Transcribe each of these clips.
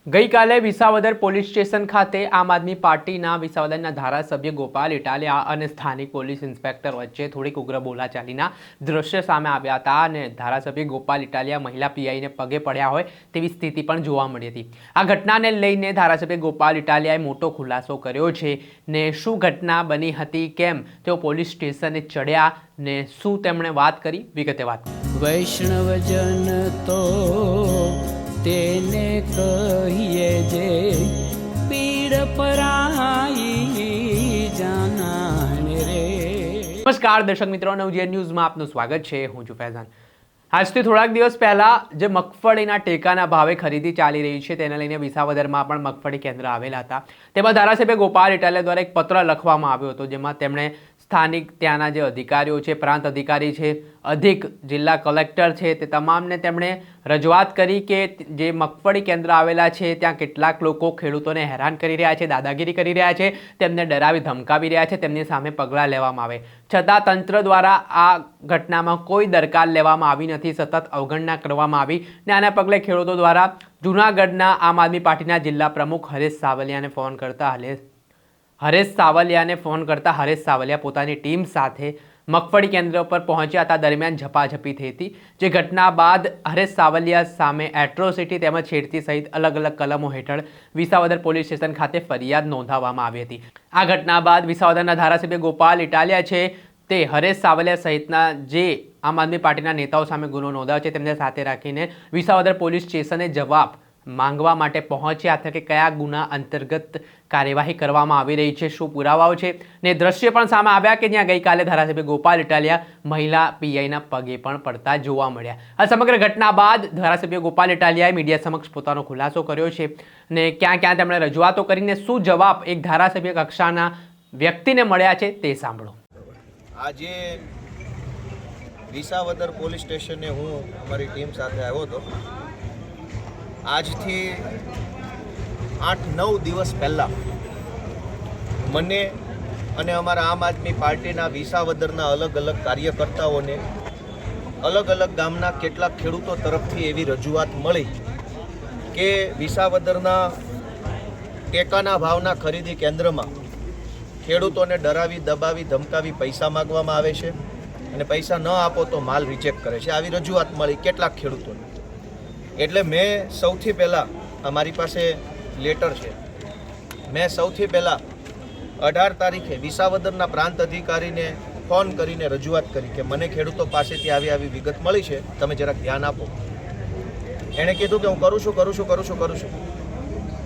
ગઈકાલે Visavadar police station ખાતે આમ આદમી પાર્ટીના વિસાવદરના ધારાસભ્ય ગોપાલ ઇટાલિયા અને સ્થાનિક પોલીસ ઇન્સ્પેક્ટર વચ્ચે થોડીક ઉગ્ર બોલાચાલીના દ્રશ્ય સામે આવ્યા હતા અને ધારાસભ્ય ગોપાલ ઇટાલિયા મહિલા પીઆઈને પગે પડ્યા હોય તેવી સ્થિતિ પણ જોવા મળી હતી। આ ઘટનાને લઈને ધારાસભ્ય ગોપાલ ઇટાલિયાએ મોટો ખુલાસો કર્યો છે ને શું ઘટના બની હતી, કેમ તેઓ પોલીસ સ્ટેશને ચડ્યા ને શું તેમણે વાત કરી, વિગતે વાત। વૈષ્ણવજન તો તેને કહીએ જે પીડ પરાઈ જાનાને રે। નમસ્કાર દર્શક મિત્રો, નવજીવન ન્યૂઝમાં આપનું સ્વાગત છે। હું છું ફૈઝાન। આજથી થોડાક દિવસ પહેલા જે મગફળીના ટેકાના ભાવે ખરીદી ચાલી રહી છે તેને લઈને વિસાવદરમાં પણ મગફળી કેન્દ્ર આવેલા હતા। તેમાં ધારાસભ્ય ગોપાલ ઇટાલિયા દ્વારા એક પત્ર લખવામાં આવ્યો હતો, જેમાં તેમણે સ્થાનિક ત્યાંના જે અધિકારીઓ છે, પ્રાંત અધિકારી છે, અધિક જિલ્લા કલેક્ટર છે, તે તમામને તેમણે રજૂઆત કરી કે જે મગફળી કેન્દ્ર આવેલા છે ત્યાં કેટલાક લોકો ખેડૂતોને હેરાન કરી રહ્યા છે, દાદાગીરી કરી રહ્યા છે, તેમને ડરાવી ધમકાવી રહ્યા છે, તેમની સામે પગલાં લેવામાં આવે, છતાં તંત્ર દ્વારા આ ઘટનામાં કોઈ દરકાર લેવામાં આવી નથી, સતત અવગણના કરવામાં આવી ને આના પગલે ખેડૂતો દ્વારા જૂનાગઢના આમ આદમી પાર્ટીના જિલ્લા પ્રમુખ હરેશ સાવલિયાને ફોન કરતા હરેશ સાવલિયા પોતાની ટીમ સાથે મગફળી કેન્દ્ર પર પહોંચ્યા હતા। દરમિયાન ઝપાઝપી થઈ હતી, જે ઘટના બાદ હરેશ સાવલિયા સામે એટ્રોસિટી તેમજ છેડતી સહિત અલગ અલગ કલમો હેઠળ વિસાવદર પોલીસ સ્ટેશન ખાતે ફરિયાદ નોંધાવવામાં આવી હતી। આ ઘટના બાદ વિસાવદરના ધારાસભ્ય ગોપાલ ઇટાલિયા છે તે હરેશ સાવલિયા સહિતના જે આમ આદમી પાર્ટીના નેતાઓ સામે ગુનો નોંધાવ્યો છે તેમને સાથે રાખીને વિસાવદર પોલીસ સ્ટેશને જવાબ માંગવા માટે પહોંચ્યા હતા કે કયા ગુના અંતર્ગત કાર્યવાહી કરવામાં આવી રહી છે, શું પુરાવાઓ છે ને દ્રશ્ય પણ સામે આવ્યા કે જ્યાં ગઈકાલે ધારાસભ્ય ગોપાલ ઇટાલિયા મહિલા પીઆઈના પગે પણ પડતા જોવા મળ્યા। આ સમગ્ર ઘટના બાદ ધારાસભ્ય ગોપાલ ઇટાલિયાએ મીડિયા સમક્ષ પોતાનો ખુલાસો કર્યો છે ને ક્યાં ક્યાં તેમણે રજૂઆતો કરીને શું જવાબ એક ધારાસભ્ય કક્ષાના વ્યક્તિને મળ્યા છે તે સાંભળો। આજે વિસાવદર પોલીસ સ્ટેશને હું અમારી ટીમ સાથે આવ્યો હતો। આજથી 8-9 દિવસ પહેલાં મને અને અમારા આમ આદમી પાર્ટીના વિસાવદરના અલગ અલગ કાર્યકર્તાઓને અલગ અલગ ગામના કેટલાક ખેડૂતો તરફથી એવી રજૂઆત મળી કે વિસાવદરના ટેકાના ભાવના ખરીદી કેન્દ્રમાં ખેડૂતોને ડરાવી દબાવી ધમકાવી પૈસા માગવામાં આવે છે અને પૈસા ન આપો તો માલ રિજેક્ટ કરે છે, આવી રજૂઆત મળી કેટલાક ખેડૂતોને। એટલે મેં સૌથી પહેલાં અમારી પાસે લેટર છે, મેં સૌથી પહેલાં 18 તારીખે વિસાવદરના પ્રાંત અધિકારીને ફોન કરીને રજૂઆત કરી કે મને ખેડૂતો પાસેથી આવી વિગત મળી છે, તમે જરાક ધ્યાન આપો। એણે કીધું કે હું કરું છું।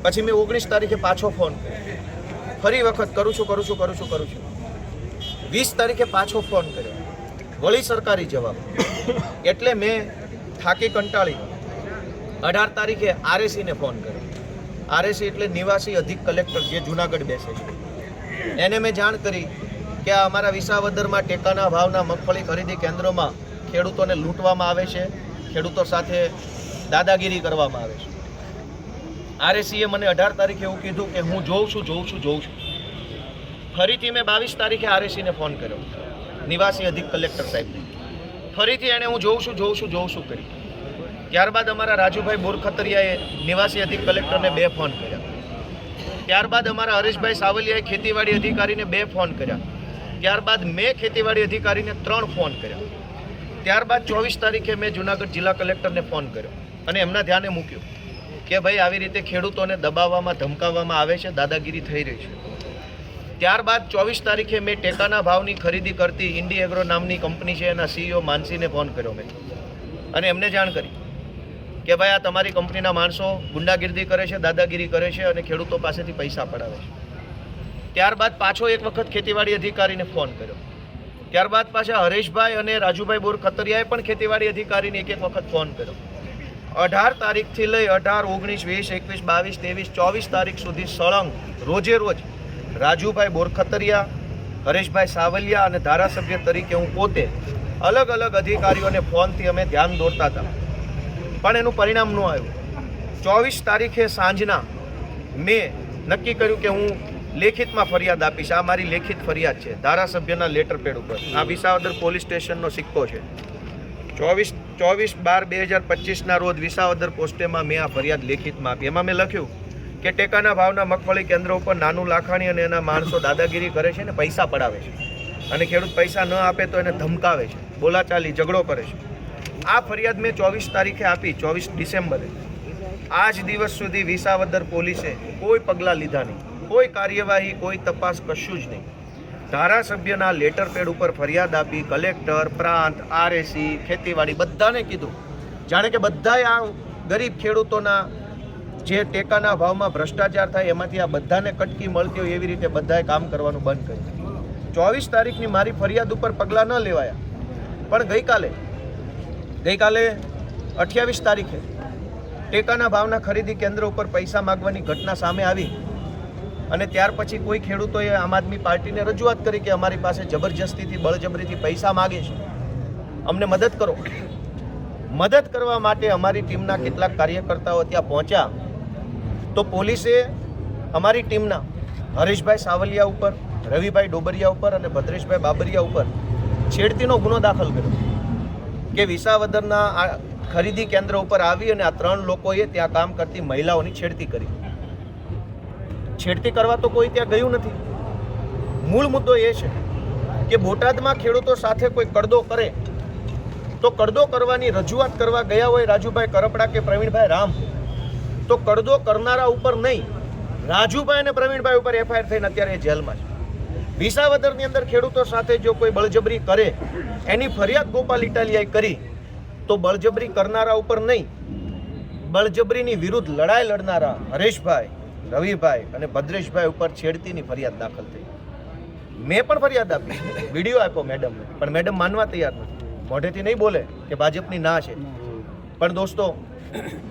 પછી મેં 19 તારીખે પાછો ફોન કર્યો, ફરી વખત કરું છું। 20 તારીખે પાછો ફોન કર્યો, વળી સરકારી જવાબ। એટલે મેં થાકી કંટાળી 18 તારીખે આરએસીને ફોન કર્યો। આરએસી એટલે નિવાસી અધિક કલેક્ટર જે જૂનાગઢ બેસે છે, એને મેં જાણ કરી કે અમારા વિસાવદરમાં ટેકાના ભાવના મગફળી ખરીદી કેન્દ્રોમાં ખેડૂતોને લૂંટવામાં આવે છે, ખેડૂતો સાથે દાદાગીરી કરવામાં આવે છે। આરએસીએ મને 18 તારીખે એવું કીધું કે હું જોઉં છું। ફરીથી મેં 22 તારીખે આરએસીને ફોન કર્યો, નિવાસી અધિક કલેક્ટર સાહેબને, ફરીથી એણે હું જોઉં છું કરી। ત્યારબાદ અમારા રાજુભાઈ બોરખતરિયાએ નિવાસી અધિક કલેક્ટરને 2 ફોન કર્યા। ત્યારબાદ અમારા હરેશભાઈ સાવલિયાએ ખેતીવાડી અધિકારીને 2 ફોન કર્યા। ત્યારબાદ મેં ખેતીવાડી અધિકારીને 3 ફોન કર્યા। ત્યારબાદ 24 તારીખે મેં જૂનાગઢ જિલ્લા કલેક્ટરને ફોન કર્યો અને એમના ધ્યાને મૂક્યું કે ભાઈ આવી રીતે ખેડૂતોને દબાવવામાં ધમકાવવામાં આવે છે, દાદાગીરી થઈ રહી છે। ત્યારબાદ 24 તારીખે મેં ટેકાના ભાવની ખરીદી કરતી ઇન્ડી એગ્રો નામની કંપની છે એના સીઈઓ માનસીને ફોન કર્યો મેં અને એમને જાણ કરી કે ભાઈ આ તમારી કંપનીના માણસો ગુંડાગીરી કરે છે, દાદાગીરી કરે છે અને ખેડૂતો પાસેથી પૈસા પડાવે છે। ત્યારબાદ પાછો એક વખત ખેતીવાડી અધિકારીને ફોન કર્યો। ત્યારબાદ પાછા હરેશભાઈ અને રાજુભાઈ બોરખતરિયાએ પણ ખેતીવાડી અધિકારીને એક વખત ફોન કર્યો। 18 તારીખથી લઈ 18, 19, 20, 21, 22, 23, 24 તારીખ સુધી સળંગ રોજે રોજ રાજુભાઈ બોરખતરિયા, હરેશભાઈ સાવલિયા અને ધારાસભ્ય તરીકે હું પોતે અલગ અલગ અધિકારીઓને ફોનથી અમે ધ્યાન દોરતા હતા, પણ એનું પરિણામ ન આવ્યું। 24 તારીખે સાંજના મેં નક્કી કર્યું કે હું લેખિતમાં ફરિયાદ આપીશ। આ મારી લેખિત ફરિયાદ છે ધારાસભ્યના લેટર પેડ ઉપર, આ વિસાવદર પોલીસ સ્ટેશનનો સિક્કો છે। 24 24/12/2025 રોજ વિસાવદર પોસ્ટેમાં મેં આ ફરિયાદ લેખિતમાં આપી. એમાં મેં લખ્યું કે ટેકાના ભાવના મગફળી કેન્દ્ર ઉપર નાનું લાખાણી અને એના માણસો દાદાગીરી કરે છે ને પૈસા પડાવે છે અને ખેડૂત પૈસા ન આપે તો એને ધમકાવે છે, બોલાચાલી ઝઘડો કરે છે. આ ફરિયાદ મેં 24 તારીખે આપી, 24 ડિસેમ્બરે. આજ દિવસ સુધી વિસાવદર પોલીસે કોઈ પગલાં લીધા નહીં, કોઈ કાર્યવાહી, કોઈ તપાસ, કશું જ નહીં. ધારાસભ્યના લેટર પેડ ઉપર ફરિયાદ આપી, કલેક્ટર, પ્રાંત, આરએસી, ખેતીવાડી બધાને કીધું, જાણે કે બધાએ આ ગરીબ ખેડૂતોના જે ટેકાના ભાવમાં ભ્રષ્ટાચાર થાય એમાંથી આ બધાને કટકી મળતી હોય એવી રીતે બધાએ કામ કરવાનું બંધ કર્યું. 24 તારીખની મારી ફરિયાદ ઉપર પગલાં ન લેવાયા, પણ ગઈકાલે 28 તારીખે ટેકાના ભાવના ખરીદી કેન્દ્ર ઉપર પૈસા માગવાની ઘટના સામે આવી અને ત્યાર પછી કોઈ ખેડૂતોએ આમ આદમી પાર્ટીને રજૂઆત કરી કે અમારી પાસે જબરજસ્તીથી બળજબરીથી પૈસા માગે છે, અમને મદદ કરો. મદદ કરવા માટે અમારી ટીમના કેટલાક કાર્યકર્તાઓ ત્યાં પહોંચ્યા તો પોલીસે અમારી ટીમના હરેશભાઈ સાવલિયા ઉપર, રવિભાઈ ડોબરિયા ઉપર અને ભદ્રેશભાઈ બાબરિયા ઉપર છેડતીનો ગુનો દાખલ કર્યો કે વિસાવદરના આ ખરીદી કેન્દ્ર ઉપર આવી અને આ 3 લોકોએ ત્યાં કામ કરતી મહિલાઓની છેડતી કરી. છેડતી કરવા તો કોઈ ત્યાં ગયું નથી. મૂળ મુદ્દો એ છે કે બોટાદમાં ખેડૂતો સાથે કોઈ કડદો કરે તો કડદો કરવાની રજૂઆત કરવા ગયા હોય રાજુભાઈ કરપડા કે પ્રવીણભાઈ રામ, તો કડદો કરનારા ઉપર નહીં, રાજુભાઈ અને પ્રવીણભાઈ ઉપર એફઆઈઆર થઈને અત્યારે એ જેલમાં છે. વિસાવદરની અંદર ખેડૂતો સાથે જો કોઈ બળજબરી કરે એની ફરિયાદ ગોપાલ ઇટાલિયાએ કરી તો બળજબરી કરનારા ઉપર નહીં, બળજબરીની વિરુદ્ધ લડાઈ લડનારા હરેશભાઈ, રવિભાઈ અને ભદ્રેશભાઈ ઉપર છેડતીની ફરિયાદ દાખલ થઈ. મેં પણ ફરિયાદ આપી, વિડીયો આપ્યો મેડમને, પણ મેડમ માનવા તૈયાર નથી. મોઢેથી નહીં બોલે કે ભાજપની ના છે, પણ દોસ્તો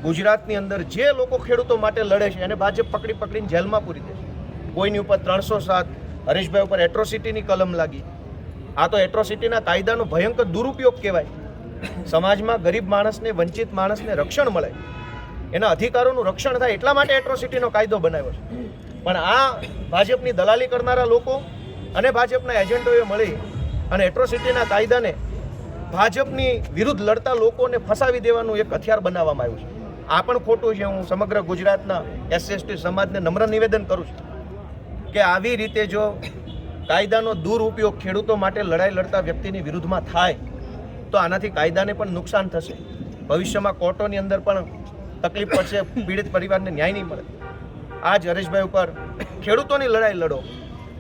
ગુજરાતની અંદર જે લોકો ખેડૂતો માટે લડે છે એને ભાજપ પકડીને જેલમાં પૂરી દે છે. કોઈની ઉપર 307, હરેશભાઈ ઉપર એટ્રોસિટીની કલમ લાગી. આ તો એટ્રોસિટીના કાયદાનો ભયંકર દુરુપયોગ કહેવાય. સમાજમાં ગરીબ માણસને, વંચિત માણસને રક્ષણ મળે, એના અધિકારોનું રક્ષણ થાય એટલા માટે એટ્રોસિટીનો કાયદો બનાવ્યો છે. પણ આ ભાજપની દલાલી કરનારા લોકો અને ભાજપના એજન્ટોએ મળી અને એટ્રોસિટીના કાયદાને ભાજપની વિરુદ્ધ લડતા લોકોને ફસાવી દેવાનું એક હથિયાર બનાવવામાં આવ્યું છે. આ પણ ખોટું છે. હું સમગ્ર ગુજરાતના SC/ST સમાજને નમ્ર નિવેદન કરું છું કે આવી રીતે જો કાયદાનો દુરુપયોગ ખેડૂતો માટે લડાઈ લડતા વ્યક્તિની વિરુદ્ધમાં થાય તો આનાથી કાયદાને પણ નુકસાન થશે. ભવિષ્યમાં કોર્ટોની અંદર પણ તકલીફ પડશે, પીડિત પરિવારને ન્યાય નહીં મળે. આજ હરેશભાઈ ઉપર ખેડૂતોની લડાઈ લડો,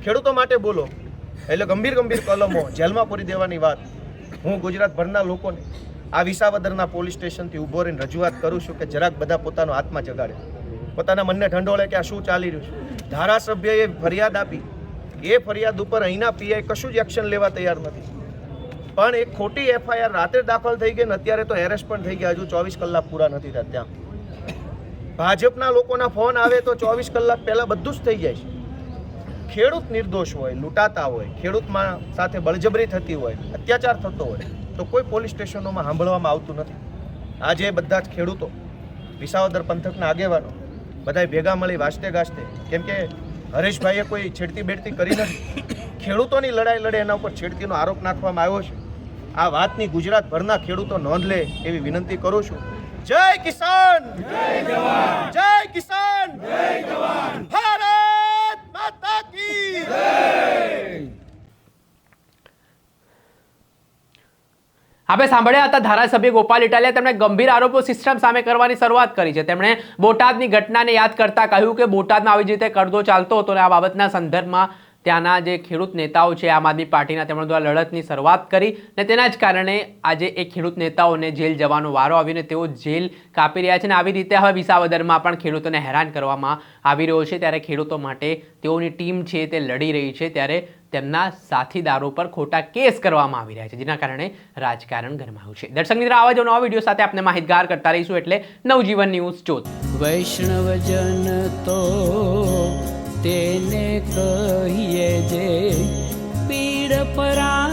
ખેડૂતો માટે બોલો એટલે ગંભીર કલમો જેલમાં પૂરી દેવાની વાત હું ગુજરાતભરના લોકોને આ વિસાવદરના પોલીસ સ્ટેશનથી ઊભો રહીને રજૂઆત કરું છું કે જરાક બધા પોતાનો આત્મા જગાડે, પોતાના મનને ઢંઢોળે કે આ શું ચાલી રહ્યું છે. ધારાસભ્યએ ફરિયાદ આપી, એ ફરિયાદ ઉપર અહીંના પીઆઈ કશું જ એક્શન લેવા તૈયાર નથી. પણ એક ખોટી એફઆઈઆર રાત્રે દાખલ થઈ ગઈ ને અત્યારે તો એરેસ્ટ પણ થઈ ગયા, હજુ 24 કલાક પૂરા નથી થયા. ત્યાં ભાજપના લોકોના ફોન આવે તો 24 કલાક પહેલાં બધું જ થઈ જાય છે. ખેડૂત નિર્દોષ હોય, લૂંટાતા હોય, ખેડૂતમાં સાથે બળજબરી થતી હોય, અત્યાચાર થતો હોય તો કોઈ પોલીસ સ્ટેશનોમાં સાંભળવામાં આવતું નથી. આજે બધા જ ખેડૂતો, વિસાવદર પંથકના આગેવાનો બધાય ભેગા મળી વાસ્તે ગાસ્તે, કેમ કે હરેશભાઈએ કોઈ છેડતી બેડતી કરી નથી, ખેડૂતોની લડાઈ લડે એના ઉપર છેડતીનો આરોપ નાખવામાં આવ્યો છે. આ વાતની ગુજરાતભરના ખેડૂતો નોંધ લે એવી વિનંતી કરું છું. જય કિસાન, જય જવાન, જય કિસાન, જય જવાન, ભારત માતા કી જય. આપણે સાંભળ્યા હતા ધારાસભ્ય ગોપાલ ઇટાલિયા. તેમણે ગંભીર આરોપો સિસ્ટમ સામે કરવાની શરૂઆત કરી છે. તેમણે બોટાદની ઘટનાને યાદ કરતા કહ્યું કે બોટાદમાં આવી રીતે કરદો ચાલતો હતો અને આ બાબતના સંદર્ભમાં ત્યાંના જે ખેડૂત નેતાઓ છે આમ આદમી પાર્ટીના, તેમણે દ્વારા લડતની શરૂઆત કરી અને તેના જ કારણે આજે એ ખેડૂત નેતાઓને જેલ જવાનો વારો આવ્યો અને તેઓ જેલ કાપી રહ્યા છે. અને આવી રીતે હવે વિસાવદરમાં પણ ખેડૂતોને હેરાન કરવામાં આવી રહ્યો છે. ત્યારે ખેડૂતો માટે તેઓની ટીમ છે તે લડી રહી છે, ત્યારે તેમના સાથીદારો પર ખોટા કેસ કરવામાં આવી રહ્યા છે, જેના કારણે રાજકારણ ગરમાયું છે. દર્શક મિત્રો, આવા જ નવા વિડીયો સાથે આપણે માહિતગાર કરતા રહીશું, એટલે નવજીવન ન્યૂઝ જોત. વૈષ્ણવજન તો તેને કહીએ જે પીડ પરા